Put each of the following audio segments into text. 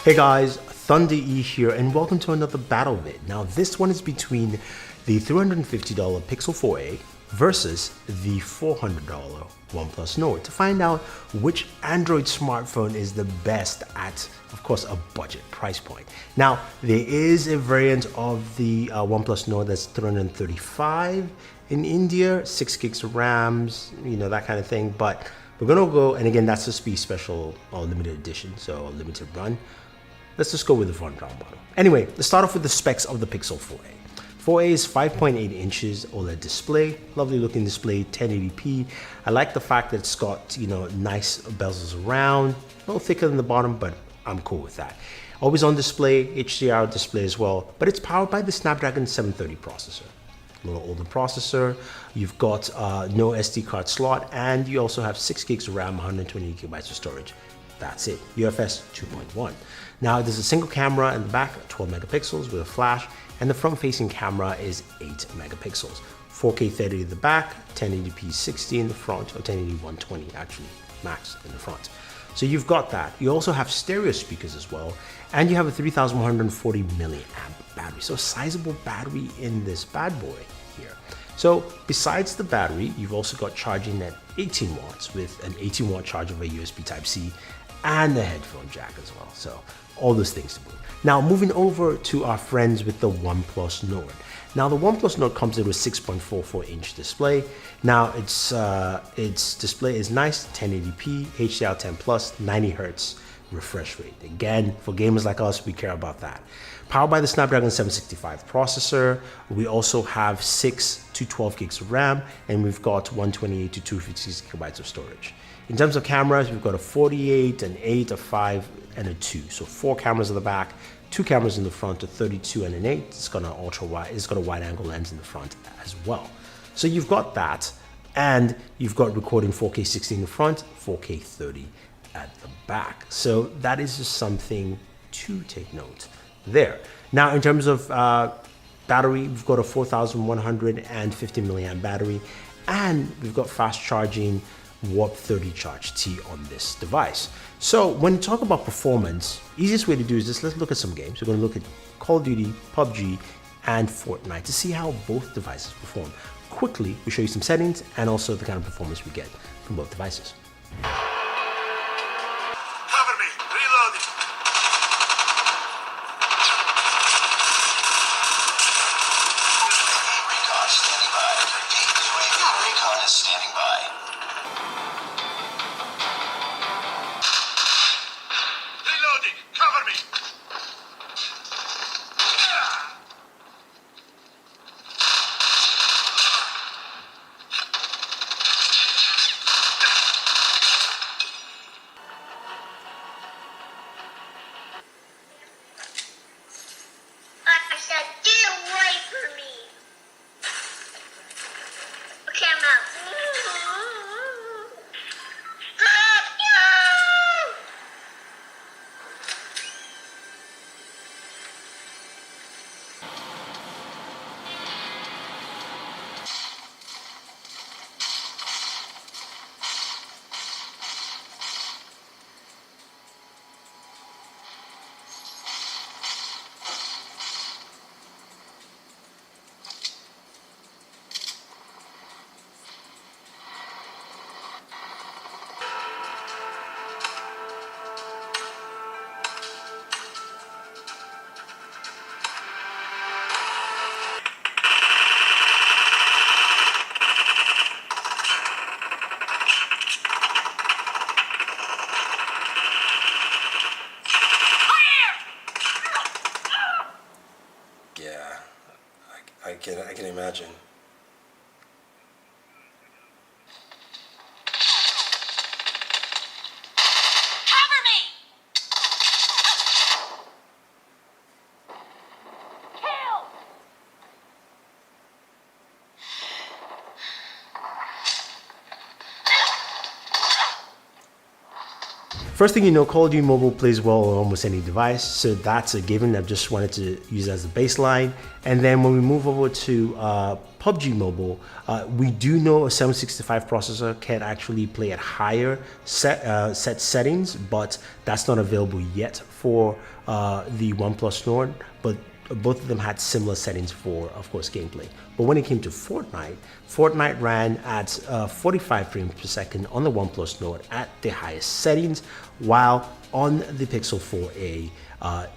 Hey guys, Thunder E here and welcome to another battle vid. Now this one is between the $350 Pixel 4a versus the $400 OnePlus Nord to find out which Android smartphone is the best at, of course, a budget price point. Now there is a variant of the OnePlus Nord that's $335 in India, 6 gigs of RAMs, you know, that kind of thing, but we're gonna go, and again, that's just be special or limited edition, so limited run. Let's just go with the front round model. Anyway, let's start off with the specs of the Pixel 4a. 4a is 5.8 inches OLED display, lovely looking display, 1080p. I like the fact that it's got, you know, nice bezels around, a little thicker than the bottom, but I'm cool with that. Always on display, HDR display as well, but it's powered by the Snapdragon 730 processor. A little older processor, you've got no SD card slot, and you also have 6 gigs of RAM, 128 gigabytes of storage. That's it, UFS 2.1. Now there's a single camera in the back, 12 megapixels with a flash, and the front-facing camera is 8 megapixels. 4K 30 in the back, 1080p 60 in the front, or 1080 120 actually, max in the front. So you've got that. You also have stereo speakers as well, and you have a 3140 milliamp battery. So a sizable battery in this bad boy here. So besides the battery, you've also got charging at 18 watts with an 18 watt charger via USB Type-C and a headphone jack as well. So all those things to boot. Now moving over to our friends with the OnePlus Nord. Now the OnePlus Nord comes in with 6.44 inch display. Now its display is nice, 1080p, HDR10 plus, 90 Hertz refresh rate. Again, for gamers like us, we care about that. Powered by the Snapdragon 765 processor. We also have 6 to 12 gigs of RAM, and we've got 128 to 256 gigabytes of storage. In terms of cameras, we've got a 48, an 8, a 5, and a 2. So 4 cameras in the back, 2 cameras in the front, a 32 and an 8. It's got an ultra wide, it's got a wide angle lens in the front as well. So you've got that, and you've got recording 4K 60 in the front, 4K 30 at the back. So that is just something to take note there. Now in terms of battery, we've got a 4150 milliamp battery, and we've got fast charging Warp 30 Charge T on this device. So when you talk about performance, easiest way to do is just let's look at some games. We're going to look at Call of Duty, PUBG, and Fortnite to see how both devices perform. Quickly, we show you some settings and also the kind of performance we get from both devices. Cover me, reloading. Recon standing by. Repeat, UAV recon is standing by. Reloading, cover me. I said, get away from me. Okay, I'm out. Yeah, I can imagine. Cover me! Kill! First thing you know, Call of Duty Mobile plays well on almost any device, so that's a given. I just wanted to use it as a baseline. And then when we move over to PUBG Mobile, we do know a 765 processor can actually play at higher set settings, but that's not available yet for the OnePlus Nord. But both of them had similar settings for, of course, gameplay. But when it came to Fortnite ran at 45 frames per second on the OnePlus Nord at the highest settings, while on the Pixel 4a,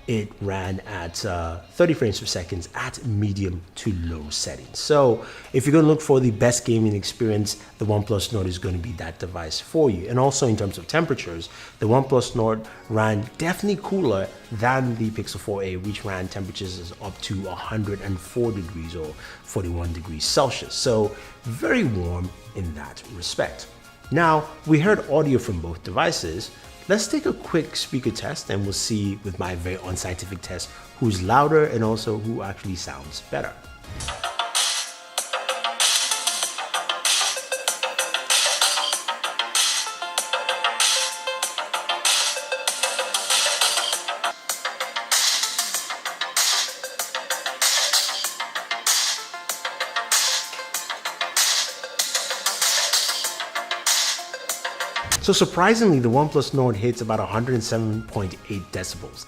it ran at 30 frames per second at medium to low settings. So if you're going to look for the best gaming experience, the OnePlus Nord is going to be that device for you. And also in terms of temperatures, the OnePlus Nord ran definitely cooler than the Pixel 4a, which ran temperatures up to 104 degrees or 41 degrees Celsius. So very warm in that respect. Now, we heard audio from both devices. Let's take a quick speaker test and we'll see with my very unscientific test who's louder and also who actually sounds better. So surprisingly, the OnePlus Nord hits about 107.8 decibels.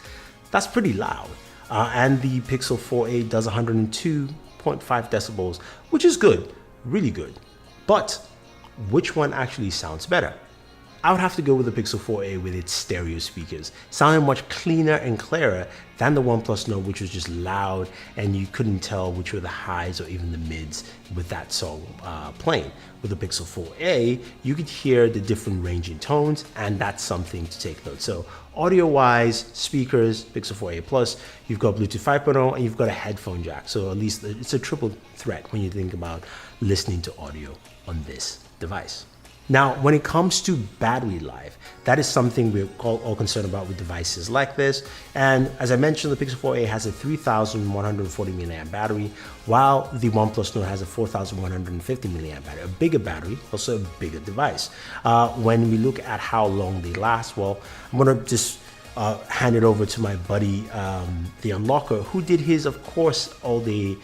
That's pretty loud. And the Pixel 4a does 102.5 decibels, which is good, really good. But which one actually sounds better? I would have to go with the Pixel 4a with its stereo speakers, sounding much cleaner and clearer than the OnePlus Nord, which was just loud and you couldn't tell which were the highs or even the mids with that song playing. With the Pixel 4a, you could hear the different range in tones, and that's something to take note. So audio-wise, speakers, Pixel 4a Plus, you've got Bluetooth 5.0 and you've got a headphone jack. So at least it's a triple threat when you think about listening to audio on this device. Now, when it comes to battery life, that is something we're all concerned about with devices like this. And as I mentioned, the Pixel 4a has a 3,140 milliamp battery, while the OnePlus Nord has a 4,150 milliamp battery, a bigger battery, also a bigger device. When we look at how long they last, well, I'm gonna just hand it over to my buddy, the Unlocker, who did his, of course, all-day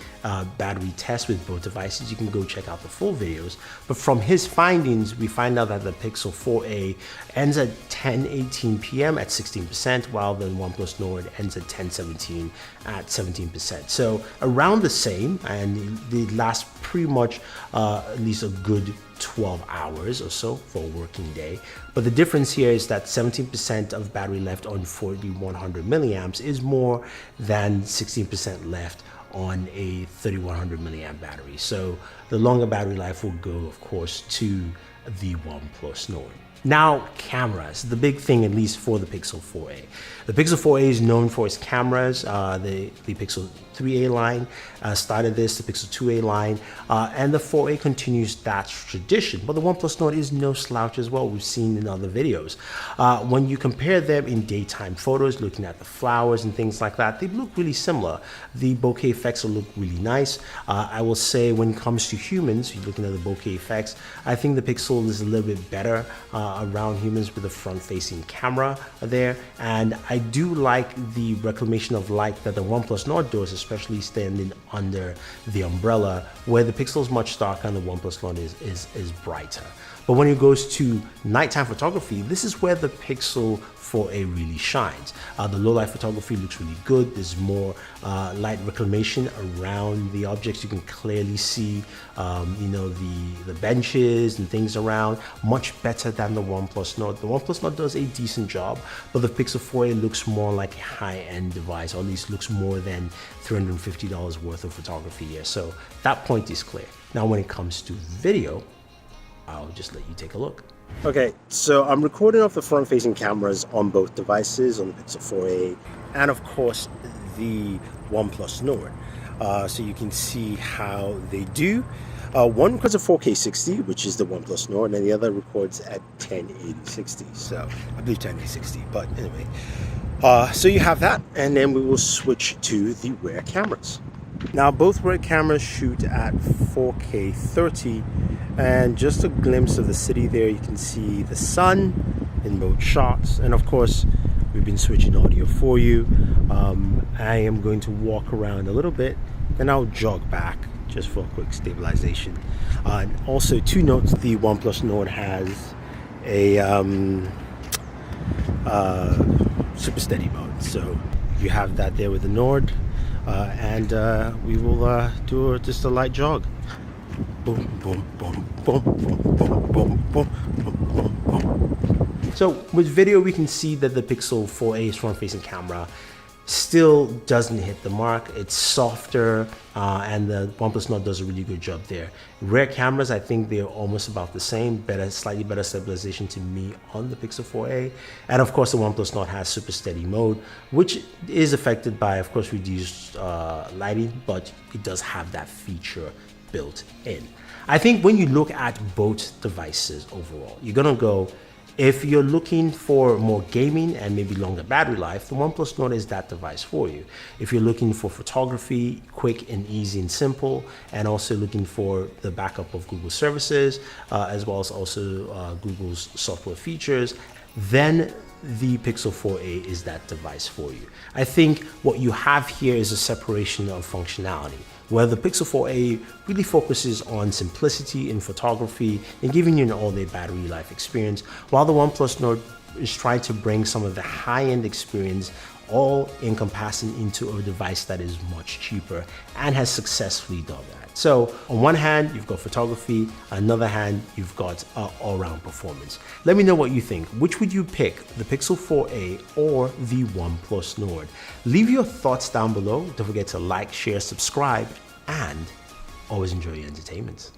battery test with both devices. You can go check out the full videos. But from his findings, we find out that the Pixel 4a ends at 10:18 p.m. at 16%, while the OnePlus Nord ends at 10:17 at 17%. So around the same, and they last pretty much at least a good 12 hours or so for a working day. But the difference here is that 17% of battery left on 4100 milliamps is more than 16% left on a 3100 milliamp battery. So the longer battery life will go, of course, to the OnePlus Nord. Now, cameras, the big thing, at least for the Pixel 4a. The Pixel 4a is known for its cameras. The Pixel 3a line started this, the Pixel 2a line, and the 4a continues that tradition. But the OnePlus Nord is no slouch as well. We've seen in other videos. When you compare them in daytime photos, looking at the flowers and things like that, they look really similar. The bokeh effects look really nice. I will say when it comes to humans, you're looking at the bokeh effects, I think the Pixel is a little bit better around humans with the front-facing camera there. And I do like the reclamation of light that the OnePlus Nord does, especially standing under the umbrella, where the Pixel is much darker and the OnePlus Nord is brighter. But when it goes to nighttime photography, this is where the Pixel 4a really shines. The low light photography looks really good. There's more light reclamation around the objects. You can clearly see, the benches and things around, much better than the OnePlus Nord. The OnePlus Nord does a decent job, but the Pixel 4a looks more like a high-end device, or at least looks more than $350 worth of photography here. So that point is clear. Now, when it comes to video, I'll just let you take a look. Okay, so I'm recording off the front-facing cameras on both devices, on the Pixel 4a and of course the OnePlus Nord. So you can see how they do. One records at 4K 60, which is the OnePlus Nord, and the other records at 1080 60. So I believe 1080 60, but anyway. So you have that, and then we will switch to the rear cameras. Now both rear cameras shoot at 4K 30, and just a glimpse of the city there. You can see the sun in both shots. And of course, we've been switching audio for you. I am going to walk around a little bit, then I'll jog back just for a quick stabilization. And also, two notes: the OnePlus Nord has a super steady mode, so you have that there with the Nord. And we will do just a light jog. Boom, boom, boom, boom, boom, boom, boom, boom, boom, boom. So with video, we can see that the Pixel 4a's front-facing camera still doesn't hit the mark. It's softer, and the OnePlus Nord does a really good job there. Rear cameras, I think they're almost about the same, slightly better stabilization to me on the Pixel 4a. And of course, the OnePlus Nord has super steady mode, which is affected by, of course, reduced lighting, but it does have that feature built in. I think when you look at both devices overall, you're gonna go, if you're looking for more gaming and maybe longer battery life, the OnePlus Nord is that device for you. If you're looking for photography, quick and easy and simple, and also looking for the backup of Google services, as well as also Google's software features, then the Pixel 4a is that device for you. I think what you have here is a separation of functionality, where the Pixel 4a really focuses on simplicity in photography and giving you an all-day battery life experience, while the OnePlus Nord is trying to bring some of the high-end experience all encompassing into a device that is much cheaper and has successfully done that. So on one hand, you've got photography, on another hand, you've got all-round performance. Let me know what you think. Which would you pick, the Pixel 4a or the OnePlus Nord? Leave your thoughts down below. Don't forget to like, share, subscribe, and always enjoy your entertainment.